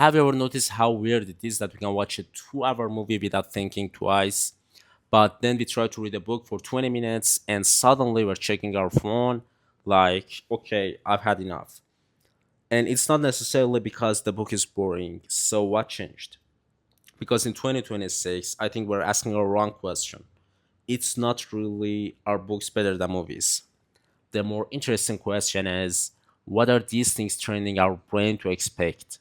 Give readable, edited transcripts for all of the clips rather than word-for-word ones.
Have you ever noticed how weird it is that we can watch a 2 hour movie without thinking twice? But then we try to read a book for 20 minutes and suddenly we're checking our phone, like, okay, I've had enough. And it's not necessarily because the book is boring. So, what changed? Because in 2026, I think we're asking a wrong question. It's not really, are books better than movies? The more interesting question is, what are these things training our brain to expect?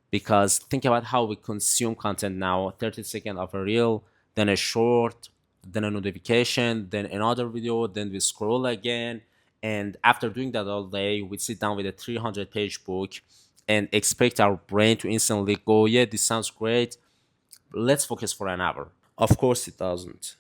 Because think about how we consume content now: 30 seconds of a reel, then a short, then a notification, then another video, then we scroll again. And after doing that all day, we sit down with a 300-page book and expect our brain to instantly go, yeah, this sounds great. Let's focus for an hour. Of course, it doesn't.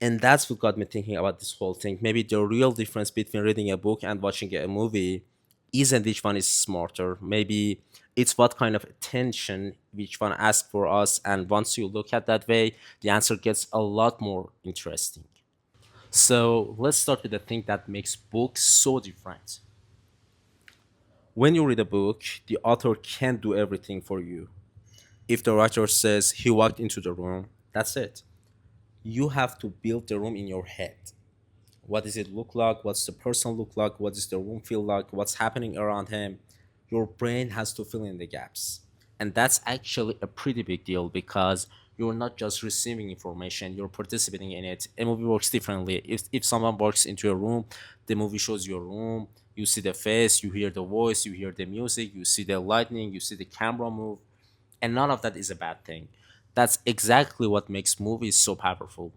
And that's what got me thinking about this whole thing. Maybe the real difference between reading a book and watching a movie isn't which one is smarter. Maybe it's what kind of attention which one asks for us. And once you look at that way, the answer gets a lot more interesting. So let's start with the thing that makes books so different. When you read a book, the author can't do everything for you. If the writer says he walked into the room, that's it. You have to build the room in your head. What does it look like? What's the person look like? What does the room feel like? What's happening around him? Your brain has to fill in the gaps. And that's actually a pretty big deal because you're not just receiving information, you're participating in it. A movie works differently. If someone walks into a room, the movie shows you a room, you see the face, you hear the voice, you hear the music, you see the lightning, you see the camera move, and none of that is a bad thing. That's exactly what makes movies so powerful.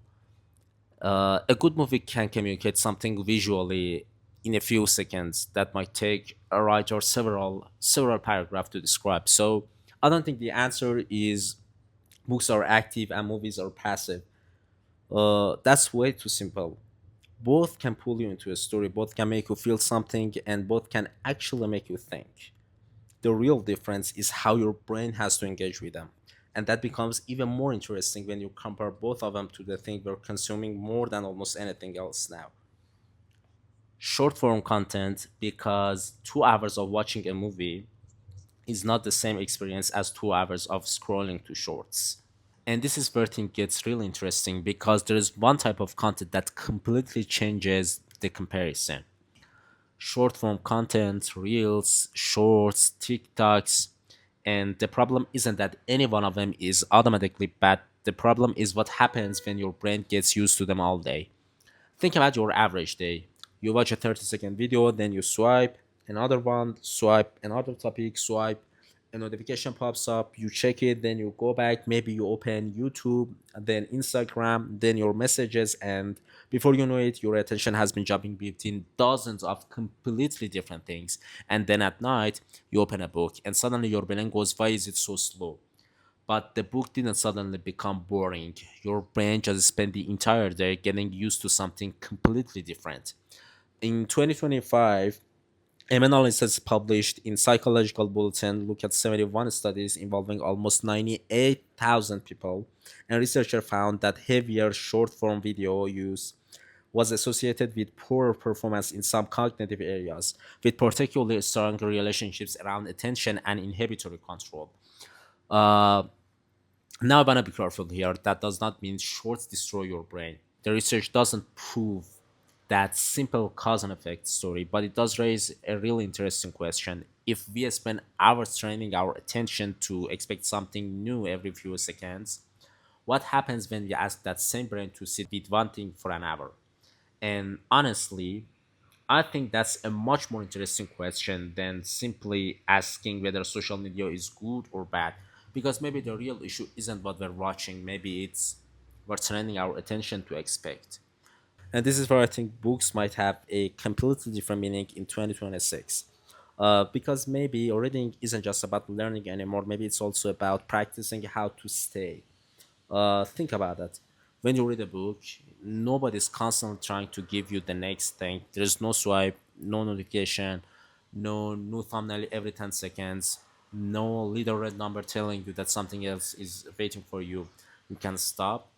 A good movie can communicate something visually in a few seconds that might take a writer several paragraphs to describe. So I don't think the answer is books are active and movies are passive. That's way too simple. Both can pull you into a story, both can make you feel something, and both can actually make you think. The real difference is how your brain has to engage with them. And that becomes even more interesting when you compare both of them to the thing we're consuming more than almost anything else now: short form content, because 2 hours of watching a movie is not the same experience as 2 hours of scrolling to shorts. And this is where things gets really interesting because there is one type of content that completely changes the comparison. Short form content, reels, shorts, TikToks. And the problem isn't that any one of them is automatically bad. The problem is what happens when your brain gets used to them all day. Think about your average day. You watch a 30-second video, then you swipe, another one, swipe, another topic, swipe, a notification pops up, you check it, then you go back, maybe you open YouTube, then Instagram, then your messages, and before you know it, your attention has been jumping between dozens of completely different things. And then at night, you open a book, and suddenly your brain goes, why is it so slow? But the book didn't suddenly become boring. Your brain just spent the entire day getting used to something completely different. In 2025, analysis published in Psychological Bulletin looked at 71 studies involving almost 98,000 people, and researchers found that heavier short form video use was associated with poorer performance in some cognitive areas, with particularly strong relationships around attention and inhibitory control. Uh, Now, I want to be careful here. That does not mean shorts destroy your brain. The research doesn't prove that simple cause and effect story, but it does raise a really interesting question. If we spend hours training our attention to expect something new every few seconds, what happens when we ask that same brain to sit with one thing for an hour? And honestly, I think that's a much more interesting question than simply asking whether social media is good or bad. Because maybe the real issue isn't what we're watching, maybe it's we're training our attention to expect. And this is where I think books might have a completely different meaning in 2026. Because maybe reading isn't just about learning anymore, maybe it's also about practicing how to stay. Think about that. When you read a book, nobody's constantly trying to give you the next thing. There's no swipe, no notification, no new thumbnail every 10 seconds, no little red number telling you that something else is waiting for you. You can stop,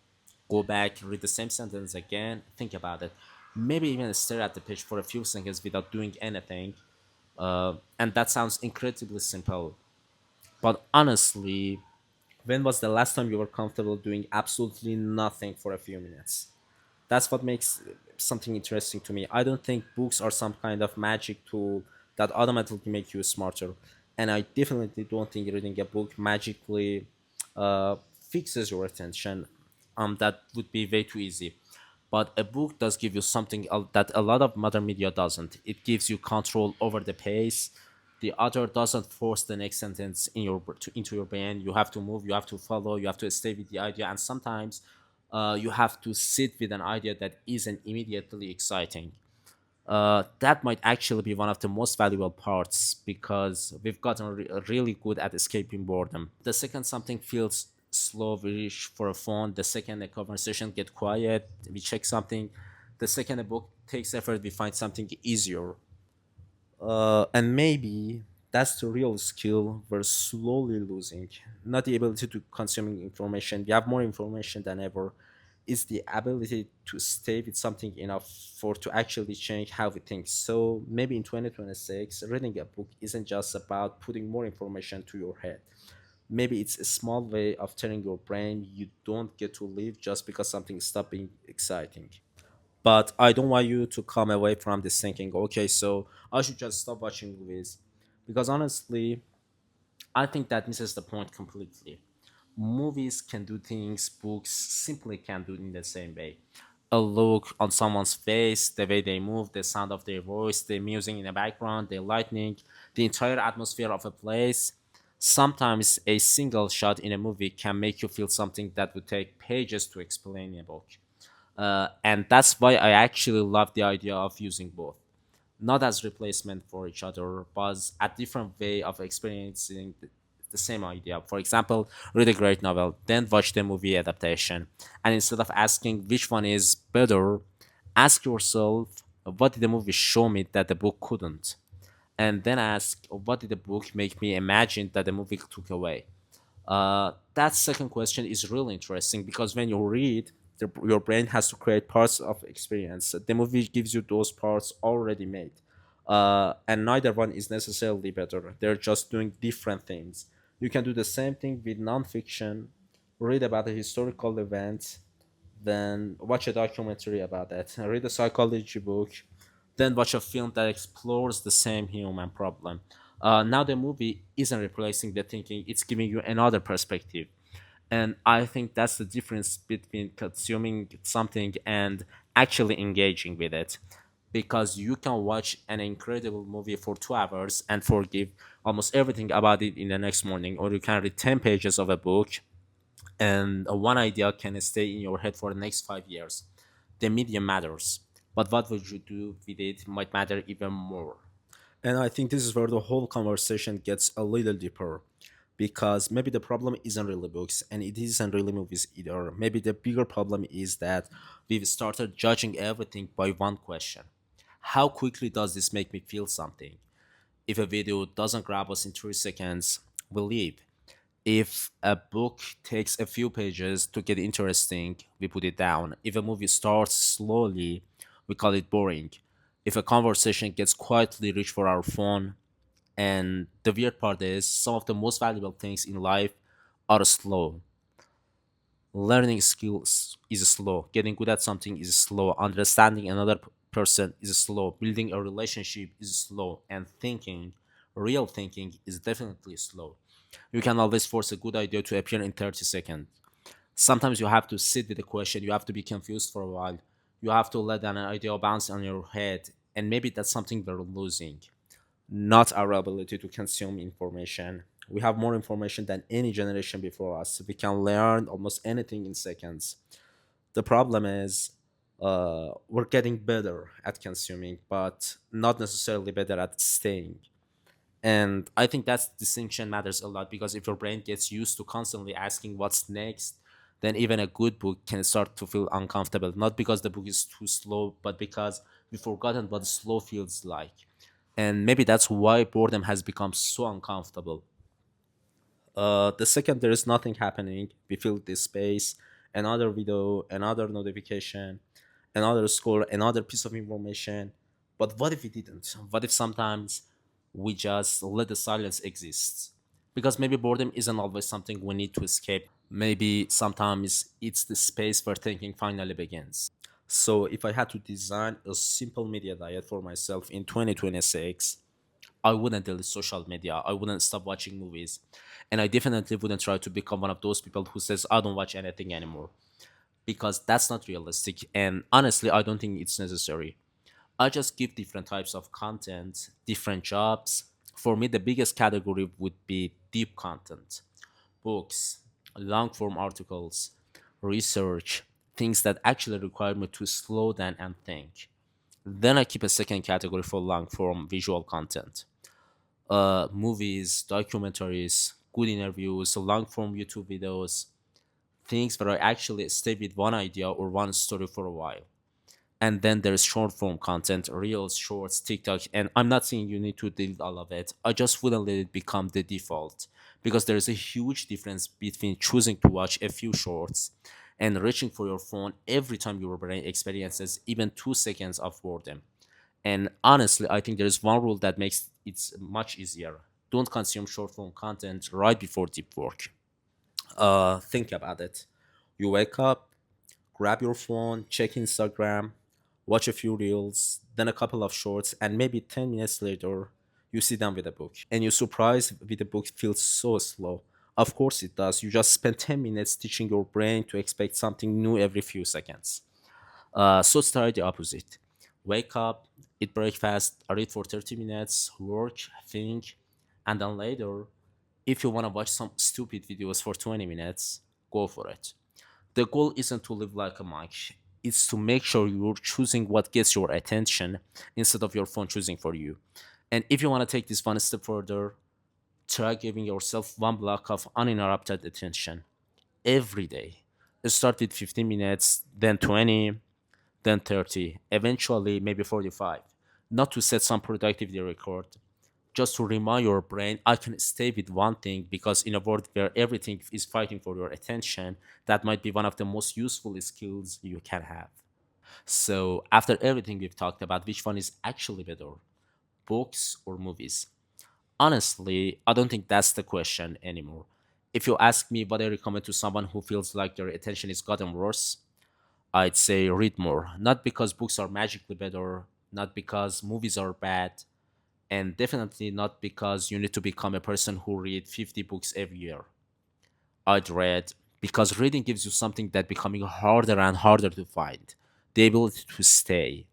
go back, read the same sentence again, think about it. Maybe even stare at the page for a few seconds without doing anything. And that sounds incredibly simple, But honestly, when was the last time you were comfortable doing absolutely nothing for a few minutes? That's what makes something interesting to me. I don't think books are some kind of magic tool that automatically make you smarter, and I definitely don't think reading a book magically fixes your attention. That would be way too easy. But a book does give you something that a lot of modern media doesn't. It gives you control over the pace. The author doesn't force the next sentence into your brain. You have to move, you have to follow, you have to stay with the idea, and sometimes you have to sit with an idea that isn't immediately exciting. That might actually be one of the most valuable parts because we've gotten really good at escaping boredom. The second something feels slow, we reach for a phone. The second a conversation get quiet, we check something. The second a book takes effort, we find something easier. And maybe that's the real skill we're slowly losing. Not the ability to consuming information. We have more information than ever. It's the ability to stay with something enough for to actually change how we think. So maybe in 2026, reading a book isn't just about putting more information to your head. Maybe it's a small way of telling your brain you don't get to live just because something stopped being exciting. But I don't want you to come away from this thinking, okay, so I should just stop watching movies. Because honestly, I think that misses the point completely. Movies can do things books simply can't do in the same way. A look on someone's face, the way they move, the sound of their voice, the music in the background, the lighting, the entire atmosphere of a place. Sometimes a single shot in a movie can make you feel something that would take pages to explain in a book. And that's why I actually love the idea of using both, not as replacement for each other, but as a different way of experiencing the same idea. For example, read a great novel, then watch the movie adaptation, and instead of asking which one is better, ask yourself, what did the movie show me that the book couldn't? And then ask, what did the book make me imagine that the movie took away? That second question is really interesting because when you read, your brain has to create parts of experience. The movie gives you those parts already made, and neither one is necessarily better. They're just doing different things. You can do the same thing with nonfiction, read about a historical event, then watch a documentary about that, read a psychology book, then watch a film that explores the same human problem. Now the movie isn't replacing the thinking; it's giving you another perspective, and I think that's the difference between consuming something and actually engaging with it. Because you can watch an incredible movie for 2 hours and forgive almost everything about it in the next morning, or you can read 10 pages of a book and one idea can stay in your head for the next 5 years. The medium matters, but what would you do with it might matter even more. And I think this is where the whole conversation gets a little deeper. Because maybe the problem isn't really books and it isn't really movies either. Maybe the bigger problem is that we've started judging everything by one question: how quickly does this make me feel something? If a video doesn't grab us in 3 seconds, we leave. If a book takes a few pages to get interesting, we put it down. If a movie starts slowly, we call it boring. If a conversation gets quietly reach for our phone, and the weird part is some of the most valuable things in life are slow. Learning skills is slow. Getting good at something is slow. Understanding another person is slow. Building a relationship is slow. And thinking, real thinking, is definitely slow. You can always force a good idea to appear in 30 seconds. Sometimes you have to sit with the question, you have to be confused for a while. You have to let an idea bounce on your head. And maybe that's something we're losing, not our ability to consume information. We have more information than any generation before us. We can learn almost anything in seconds. The problem is we're getting better at consuming, but not necessarily better at staying. And I think that distinction matters a lot because if your brain gets used to constantly asking what's next, then even a good book can start to feel uncomfortable. Not because the book is too slow, but because we've forgotten what slow feels like. And maybe that's why boredom has become so uncomfortable. The second there is nothing happening, we feel this space, another video, another notification, another score, another piece of information. But what if we didn't? What if sometimes we just let the silence exist? Because maybe boredom isn't always something we need to escape. Maybe sometimes it's the space where thinking finally begins. So, if I had to design a simple media diet for myself in 2026, I wouldn't delete social media. I wouldn't stop watching movies. And I definitely wouldn't try to become one of those people who says, I don't watch anything anymore. Because that's not realistic. And honestly, I don't think it's necessary. I just give different types of content, different jobs. For me, the biggest category would be deep content, books, long form articles, research, things that actually require me to slow down and think. Then I keep a second category for long form visual content, movies, documentaries, good interviews, long form YouTube videos, things where I actually stay with one idea or one story for a while. And then there's short form content, reels, shorts, TikTok. And I'm not saying you need to delete all of it. I just wouldn't let it become the default because there's a huge difference between choosing to watch a few shorts and reaching for your phone every time your brain experiences even 2 seconds of boredom. And honestly, I think there's one rule that makes it much easier. Don't consume short form content right before deep work. Think about it. You wake up, grab your phone, check Instagram, watch a few reels, then a couple of shorts, and maybe 10 minutes later, you sit down with a book. And you're surprised with the book feels so slow. Of course it does. You just spend 10 minutes teaching your brain to expect something new every few seconds. So start the opposite. Wake up, eat breakfast, read for 30 minutes, work, think, and then later, if you want to watch some stupid videos for 20 minutes, go for it. The goal isn't to live like a monk, it's to make sure you're choosing what gets your attention instead of your phone choosing for you. And if you want to take this one step further, try giving yourself one block of uninterrupted attention every day. Start with 15 minutes, then 20, then 30, eventually maybe 45. Not to set some productivity record, just to remind your brain I can stay with one thing because in a world where everything is fighting for your attention, that might be one of the most useful skills you can have. So, after everything we've talked about, which one is actually better, books or movies? Honestly, I don't think that's the question anymore. If you ask me what I recommend to someone who feels like their attention is gotten worse, I'd say read more. Not because books are magically better, not because movies are bad, and definitely not because you need to become a person who read 50 books every year. I'd read because reading gives you something that becoming harder and harder to find. The ability to stay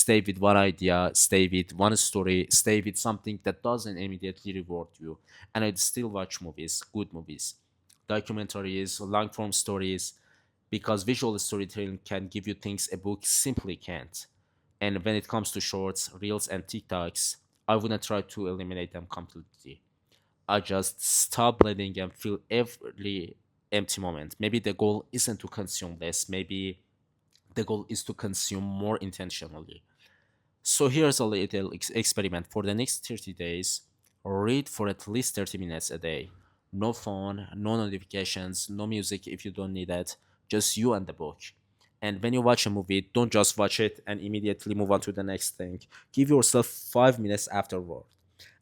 with one idea, stay with one story, stay with something that doesn't immediately reward you. And I'd still watch movies, good movies, documentaries, long form stories, because visual storytelling can give you things a book simply can't. And when it comes to shorts, reels, and TikToks, I wouldn't try to eliminate them completely. I just stop letting them fill every empty moment. Maybe the goal isn't to consume less, maybe the goal is to consume more intentionally. So here's a little experiment. For the next 30 days, read for at least 30 minutes a day. No phone, no notifications, no music if you don't need it, just you and the book. And when you watch a movie, don't just watch it and immediately move on to the next thing. Give yourself 5 minutes afterward.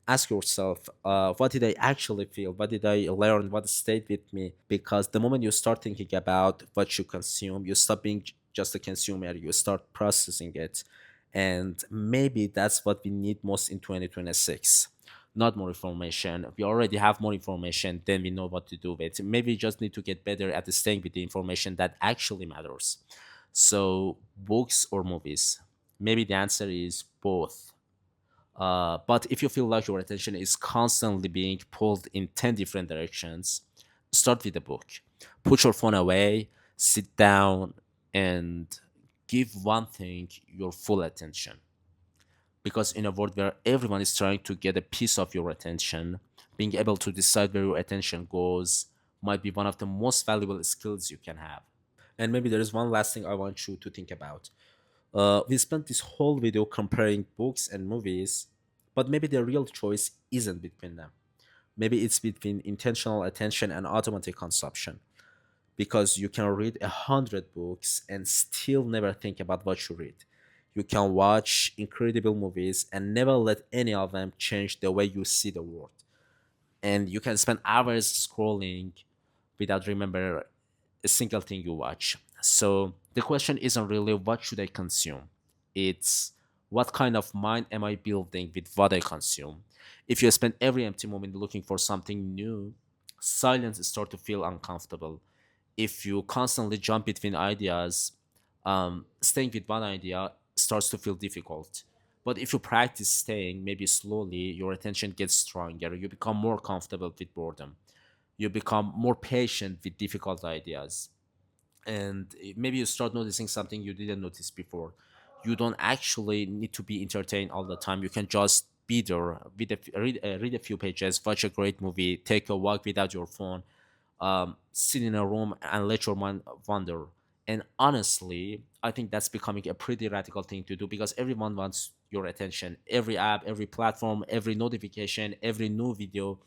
Ask yourself, what did I actually feel? What did I learn? What stayed with me? Because the moment you start thinking about what you consume, you stop being just a consumer, you start processing it. And maybe that's what we need most in 2026. Not more information. We already have more information, then we know what to do with. Maybe we just need to get better at staying with the information that actually matters. So, books or movies? Maybe the answer is both. But if you feel like your attention is constantly being pulled in 10 different directions, start with a book. Put your phone away, sit down, and give one thing your full attention. Because in a world where everyone is trying to get a piece of your attention, being able to decide where your attention goes might be one of the most valuable skills you can have. And maybe there is one last thing I want you to think about. We spent this whole video comparing books and movies, but maybe the real choice isn't between them. Maybe it's between intentional attention and automatic consumption. Because you can read 100 books and still never think about what you read. You can watch incredible movies and never let any of them change the way you see the world. and you can spend hours scrolling without remember a single thing you watch. So the question isn't really what should I consume, it's what kind of mind am I building with what I consume. If you spend every empty moment looking for something new, silence start to feel uncomfortable. If you constantly jump between ideas, staying with one idea starts to feel difficult. But if you practice staying, maybe slowly, your attention gets stronger. You become more comfortable with boredom. You become more patient with difficult ideas. And maybe you start noticing something you didn't notice before. You don't actually need to be entertained all the time. You can just be there, read a few pages, watch a great movie, take a walk without your phone, sit in a room and let your mind wander. And honestly, I think that's becoming a pretty radical thing to do because everyone wants your attention. Every app, every platform, every notification, every new video,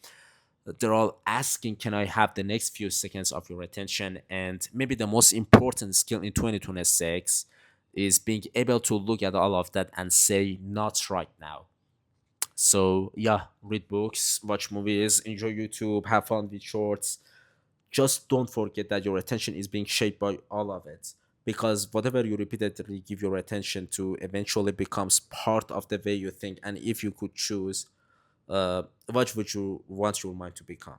they're all asking, can I have the next few seconds of your attention? And maybe the most important skill in 2026 is being able to look at all of that and say, not right now. So, yeah, read books, watch movies, enjoy YouTube, have fun with shorts. Just don't forget that your attention is being shaped by all of it. Because whatever you repeatedly give your attention to eventually becomes part of the way you think. And if you could choose, what would you want your mind to become?